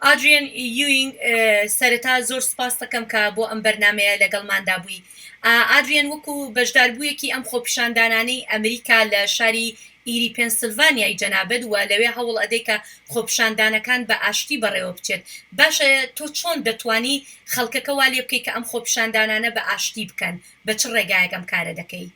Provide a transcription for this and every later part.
ئادریان یوینگ سەرەتا زۆر سپاس دەکەم کە بۆ ئەم بەرنامەیە لەگەڵماندا بووی. ئادریان وەکو بەشداربوویەکی ئەم خۆپیشاندانانەی ئەمریکا لە شاری ئیری پێنسیلڤانیای جەنابەت وە لەوێ هەوڵ ئەدەی کە خۆپیشاندانەکان بە ئاشتی بەڕێوە بچێت. باشە تۆ چۆن دەتوانی خەڵکەکە وا لێ بکەی کە ئەم خۆپیشاندانانە بە ئاشتی بکەن؟ بە چ ڕێگایەک ئەم کارە دەکەی؟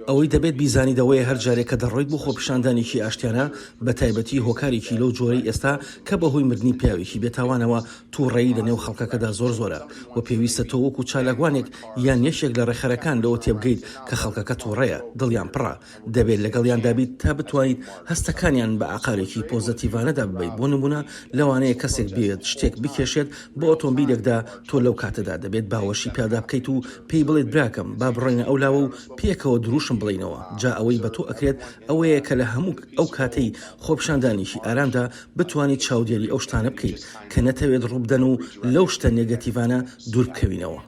ئەوەی دەبێت بیزانیدەوەی هەر جارێک کە دەڕۆیت بۆ خۆپیشاندانێکی ئاشتیانە بە تایبەتی هۆکارێکی لەو جۆرەی ئێستا کە بەهۆی مردنی پیاوێکی بێتاوانەوە تووڕێی لە نێو خەڵکەکەدا زۆرە و پێویستە تۆ وەکو چالاکوانێک یان یەشێک لە ڕێخەرەکان لەوە تێبگەیت کە خەڵکەکە تووڕەیە دڵیان پڕە دەبێت لەگەڵیان دابیت تا بتوانیت هەستەکانیان بە عقارێکی پۆزتیڤانەدا ببیت. بۆ نمونە لەوانەیە کەسێک بێت شتێک بکێشێت بۆ ئۆتۆمبیلێکدا تۆ لەو کاتەدا دەبێت باوەشی پیادا بکەیت و پێی بڵێت براکەم با بڕێنە ئەولاوە و پێکەوە دروشم بڵینەوە. جا ئەوەی بە تۆ ئەکرێت ئەوەیە کە لە هەموو ئەو کاتەی خۆپیشاندانێکی ئارامدا بتوانیت چاودێری ئەو شتانە بکەیت کە نەتەوێت ڕووبدەن و لەو شتە نێگەتیڤانە دوور بکەوینەوە.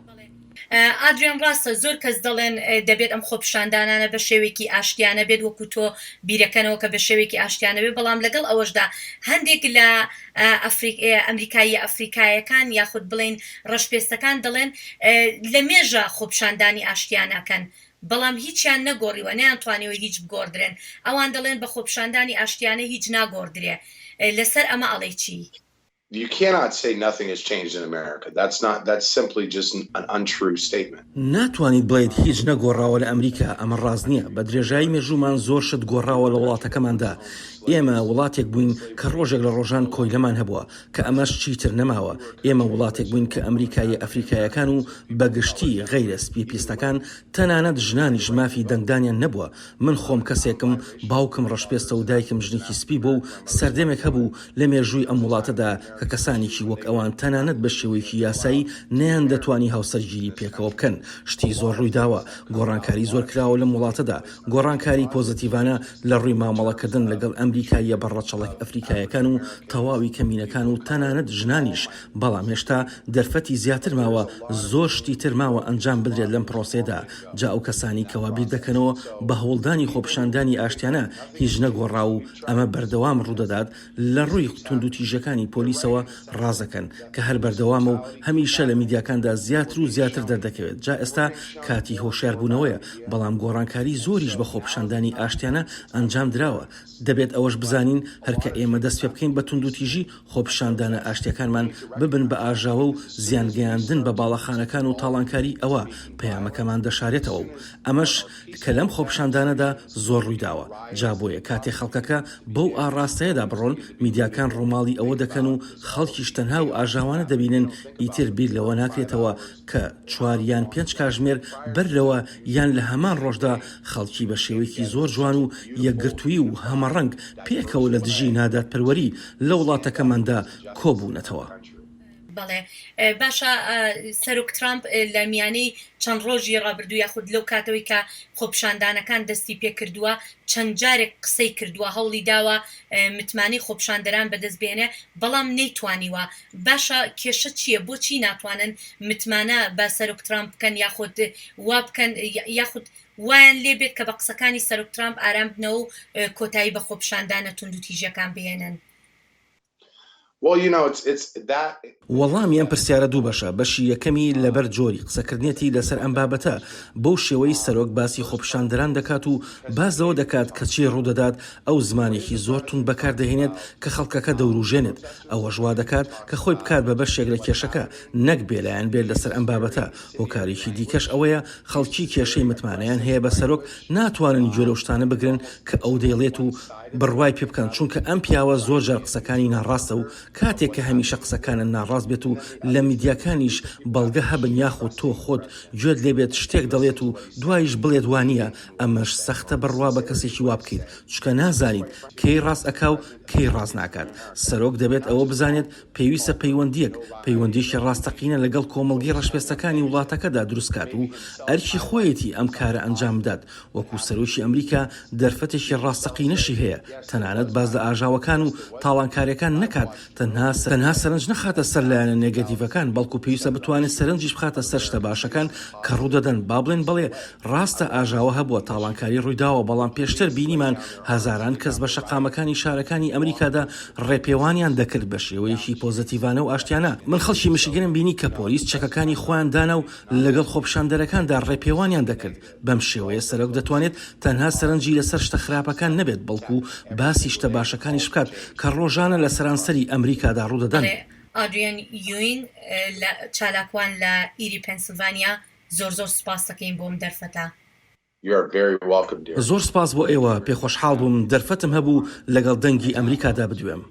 ئادریان ڕاستە زۆر کەس دەڵێن دەبێت ئەم خۆپیشاندانانە بە شێوێکی ئاشتیانە بێت وەکو تۆ بیرەکەنەوە کە بە شێوێکی ئاشتیانە بێت، بەڵام لەگەڵ ئەوەشدا هەندێک لە ئەمریکایی ئەفریقایەکان یاخود بڵێن ڕەشپێستەکان دەڵێن لە مێژە خۆپیشاندانی ئاشتیانەکەن، بەڵام هیچیان نەگۆڕیوە نەیانتوانیوە هیچ بگۆڕدرێن. ئەوان دەڵێن بە خۆپیشاندانی ئاشتیانە هیچ ناگۆڕدرێ. لەسەر ئەمە ئەڵێ چی؟ You cannot say nothing has changed in America. That's simply just an untrue statement. ناتوانیت بڵێیت هیچ نەگۆڕاوە لە ئەمریکا، ئەمە ڕاست نییە. بە درێژایی مێژومان زۆر شت گۆڕاوە لە وڵاتەکەماندا. ئێمە وڵاتێک بووین کە ڕۆژێک لە ڕۆژان کۆیلەمان هەبووە کە ئەمەش چیتر نەماوە. ئێمە وڵاتێک بووین کە ئەمریکایی ئەفریقایەکان و بەگشتی غەیرە سپی پیستەکان تەنانەت ژنانیش مافی دەنگدانیان نەبووە. من خۆم کەسێکم، باوکم ڕەشپێستە و دایکم ژنێکی سپی بوو و سەردەمێک هەبوو لە مێژووی ئەم وڵاتەدا کە کەسانێکی وەک ئەوان تەنانەت بە شێوەیەکی یاسایی نەیان دەتوانی هاوسەرگیری پێکەوە بکەن. شتی زۆر ڕوویداوە، گۆڕانکاری زۆر کراوە لەم وڵاتەدا، گۆڕانکاری پۆزتیڤانە لە ڕووی مامەڵەکردن لەگەڵ ئەمریکاییە بەڕەچەڵک ئەفریقایەکان و تەواوی کەمینەکان و تەنانەت ژنانیش. بەڵام هێشتا دەرفەتی زیاتر ماوە، زۆر شتی تر ماوە ئەنجام بدرێت لەم پرۆسێدا. جا ئەو کەسانی کەوا بیر دەکەنەوە بە هەوڵدانی خۆپیشاندانی ئاشتیانە هیچ نەگۆڕا و ئەمە بەردەوام ڕوودەدات لە ڕووی توندوتیژەکانی پۆلیسەوە ڕازەکەن کە هەر بەردەوامە و هەمیشە لە میدیاکاندا زیاتر و زیاتر دەردەکەوێت. جا ئێستا کاتی هۆشیاربوونەوەیە، بەڵام گۆڕانکاری زۆریش بە خۆپیشاندانی ئاشتیانە ئەنجام دراوە. دەبێت ئەوەش بزانین هەرکە ئێمە دەست پێ بکەین بە توندوتیژی خۆپیشاندانە ئاشتیەکانمان ببن بە ئاژاوە و زیانگەیاندن بە باڵەخانەکان و تاڵانکاری ئەوە پەیامەکەمان دەشارێتەوە و ئەمەش کە لەم خۆپیشاندانەدا زۆر ڕوویداوە. جا بۆیە کاتێ خەڵکەکە بەو ئاڕاستەیەدا بڕۆن میدیاکان ڕووماڵی ئەوە دەکەن و خەڵکیش تەنها و ئاژاوانە دەبینن ئیتر بیر لەوە ناکرێتەوە کە 4 یان 5 کاتژمێر بەرەوە یان لە هەمان ڕۆژدا خەڵکی بە شێوەیەکی زۆر جوان و یەکگرتووی و هەمەڕەنگ پێکەوە لە دژی نادات پەروەری لە وڵاتەکەماندا کۆبوونەتەوە. بەڵێ باشە، سەرۆک ترامپ لە میانەی چەند ڕۆژی ڕابردوو یاخود لەو کاتەوەی کە خۆپیشاندانەکان دەستی پێ کردووە چەند جارێک قسەی کردووە، هەوڵی داوە متمانەی خۆپیشاندەران بەدەستبێنێ، بەڵام نەیتوانیوە. باشە کێشە چییە؟ بۆچی ناتوانن متمانە بە سەرۆک ترامپ بکەن یاخود وا بکەن یاخود وایان لێ بێت کە بە قسەکانی سەرۆک ترامپ ئارام بنەوە و کۆتایی بە خۆپیشاندانە توندوتیژەکان بهێنن؟ وەڵامیان پرسیارە دوو بەشە. بەشی یەکەمی لەبەر جۆری قسەکردنێتی لەسەر ئەم بابەتە بەو شێوەی سەرۆک باسی خۆپیشاندەران دەکات و بازەوە دەکات کە چی ڕوودەدات ئەو زمانێکی زۆر تون بەکاردەهێنێت کە خەڵکەکە دەوروژێنێت. ئەوە ژوا دەکات کە خۆی بکات بە بەشێک لە کێشەکە، نەک بێلایەن بێت لەسەر ئەم بابەتە. هۆکارێکی دیکەش ئەوەیە خەڵکی کێشەی متمانەیان هەیە بە سەرۆک ناتوانن گوێ لەو شتانە بگرن کە ئەو دەیڵێت و بڕوای پێ بکەن، چونکە ئەم پیاوە زۆر جار قسەکانی ناڕاستە و کاتێک کە هەمیشە قسەکانە ناڕاست بێت و لە میدیاکانیش بەڵگە هەبن یاخود تۆ خۆت گوێت لێبێت شتێک دەڵێت و دوایش بڵێت وانە، ئەمەش سەختە بڕوا بە کەسێکی وا بکەیت، چکە نازانیت کەی ڕاست ئەکا و کەی ڕاست ناکات. سەرۆک دەبێت ئەوە بزانێت پێویستە پەیوەندیشی ڕاستەقینە لەگەڵ کۆمەڵگەی ڕەشپێستەکانی وڵاتەکەدا دروستکات و ئەرکی خۆیەتی ئەم کارە ئەنجام بدات. وەکو سەرۆکی ئەمریکا دەرفەتێکی ڕاستەقینەشی هەیە، تەنانەت باز لە ئاژاوەکان و تاڵانکاریەکان نەکات، تەنها تەنها سەرنج نەخاتە سەر لایەنە نێگەتیڤەکان بەڵکو پێویستە بتوانێت سەرنجیش بخاتە سەر شتە باشەکان کە ڕوودەدەن با بڵێن بڵێ ڕاستە ئاژاوە هەبووە تاڵانکاری ڕوویداوە بەڵام پێشتر بینیمان هەزاران کەس بە شەقامەکانی شارەکانی ئەمریکادا ڕێپێوانیان دەکرد بە شێوەیەکی پۆزتیڤانە و ئاشتیانە من خەڵکی میشیگەنم بینی کە پۆلیس چەکەکانی خۆیان دانا و لەگەڵ خۆپیشاندەرەکاندا ڕێپێوانیان دەکرد بەم شێوەیە سەرۆک دەتوانێت تەنها سەرنجی لەسەر شتە خراپەکان نەبێت بەڵکو باسی شتە باشەکانیش بکات کە ڕۆژانە لە سەرانسەری ئەمریکادا ڕوودەدەن. ئادریان یوین چالاکوان لە ئیری پەنسیلڤانیا زۆر سپاس دەکەین بۆم دەرفەتە. زۆر سپاس بۆ ئێوە پێخۆشحاڵ بووم دەرفەتم هەبوو لەگەڵ دەنگی ئەمریکادا بدوێم.